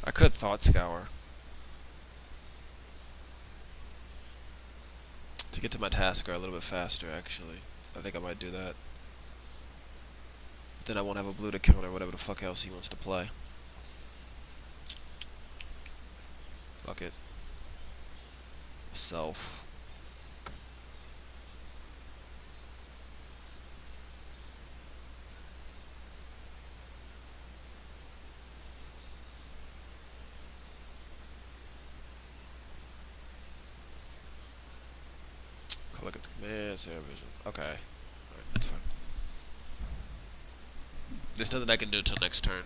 I could Thought Scour to get to my Tasker a little bit faster, actually. I think I might do that. Then I won't have a blue to counter whatever the fuck else he wants to play. Fuck it. Self. Man, Sarah Vision. Okay. Alright, that's fine. There's nothing I can do till next turn.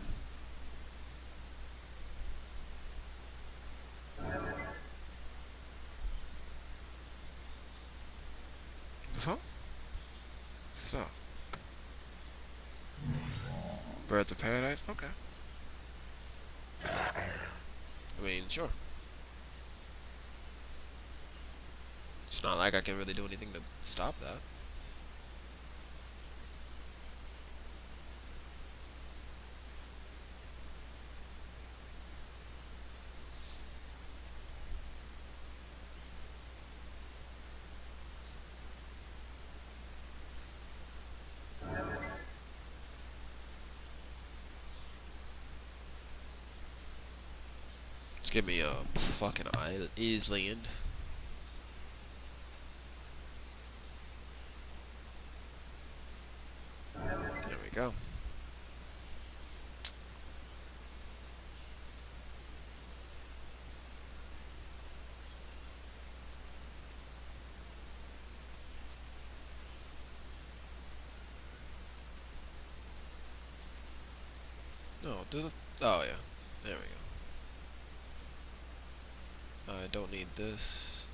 Huh? So. Birds of Paradise? Okay. I mean, sure. It's not like I can really do anything to stop that. Just give me a fucking island. There we go. No, do the. Oh, yeah. There we go. I don't need this.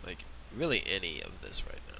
Like, really any of this right now.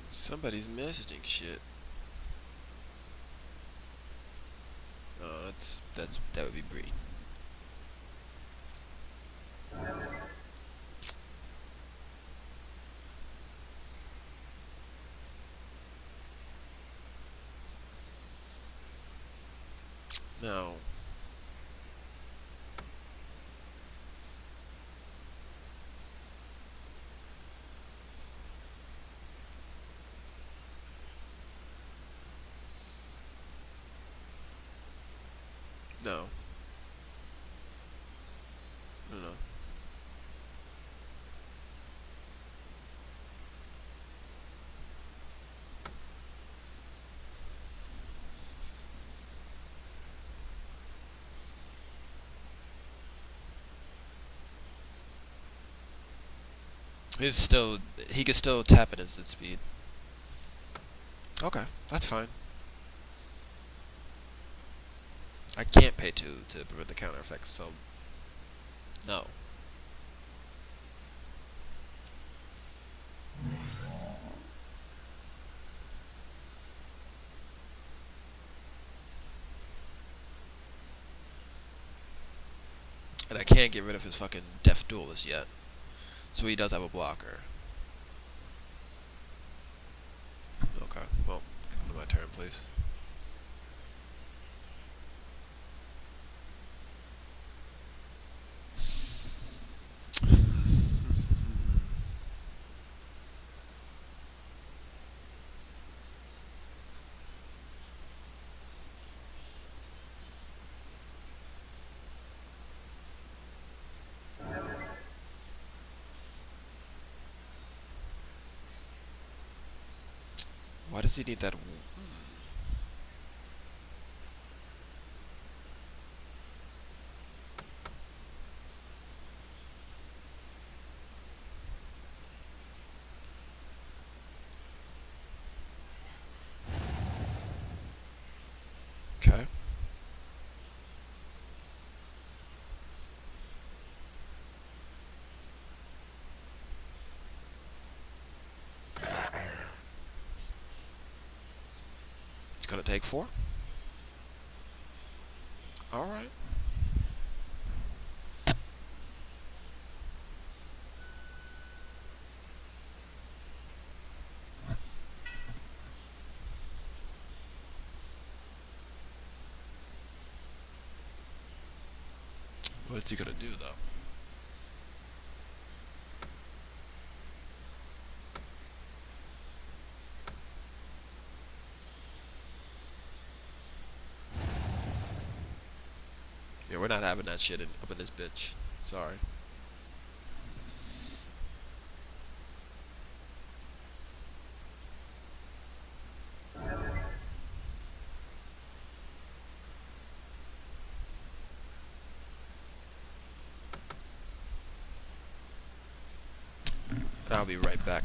Somebody's messaging shit. Oh, that would be Bree. No. No. No, no. He's still. He can still tap at instant speed. Okay, that's fine. I can't pay 2 to prevent the counter effects, so. No. And I can't get rid of his fucking Deaf Duelist yet. So he does have a blocker. Okay, well, come to my turn, please. Why does he need that? Okay. It's gonna take 4. All right. What's he gonna do though? Yeah, we're not having that shit up in this bitch. Sorry. And I'll be right back.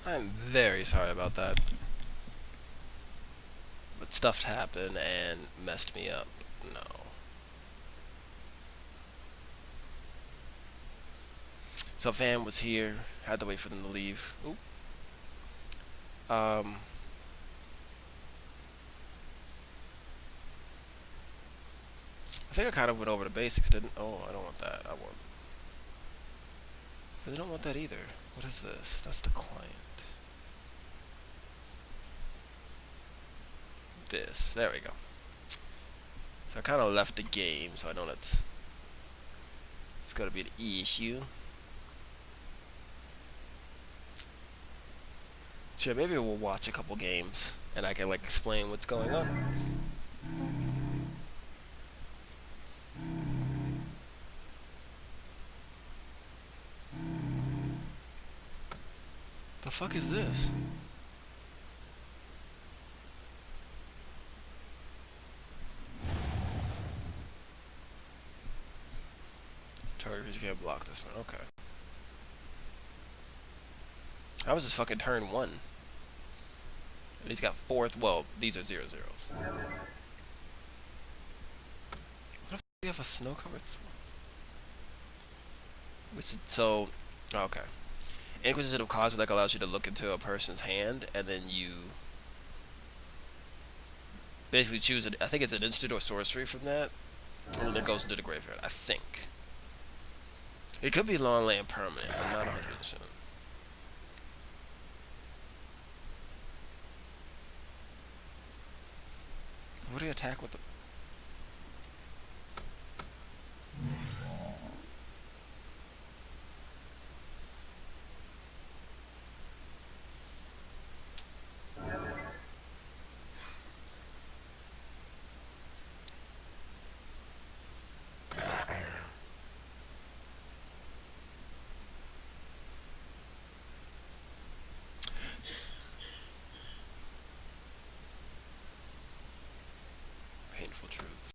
I'm very sorry about that. But stuff happened and messed me up. No. So fam was here. Had to wait for them to leave. Oop. Um. I think I kind of went over the basics, didn't? Oh, I don't want that. I want. But I don't want that either. What is this? That's the client. This. There we go. So I kind of left the game, so I know it's going to be an issue. So maybe we'll watch a couple games, and I can like explain what's going on. The fuck is this? Target, you can't block this one. Okay. That was his fucking turn 1. And he's got 4th. Well, these are 0-0s. What if we have a snow covered swamp? So, okay. Inquisition of Cosmic like allows you to look into a person's hand, and then you basically choose it. I think it's an instant or sorcery from that, and then it goes into the graveyard. I think it could be long land permanent. I'm not 100%. What do you attack with the? Painful truths.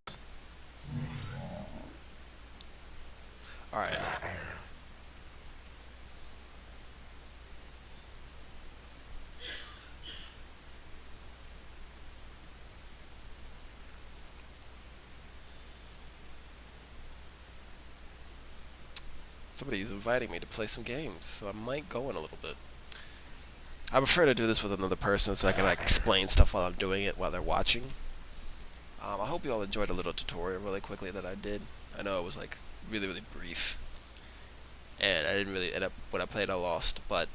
All right. Somebody's inviting me to play some games, so I might go in a little bit. I prefer to do this with another person so I can like explain stuff while I'm doing it while they're watching. I hope you all enjoyed a little tutorial really quickly that I did. I know it was like really brief, and I didn't really end up when I played I lost, but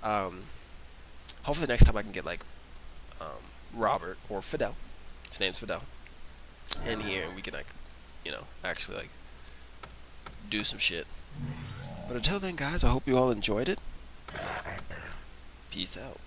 hopefully next time I can get like Robert or Fidel. His name's Fidel. In here and we can like actually like do some shit. But until then guys, I hope you all enjoyed it. Peace out.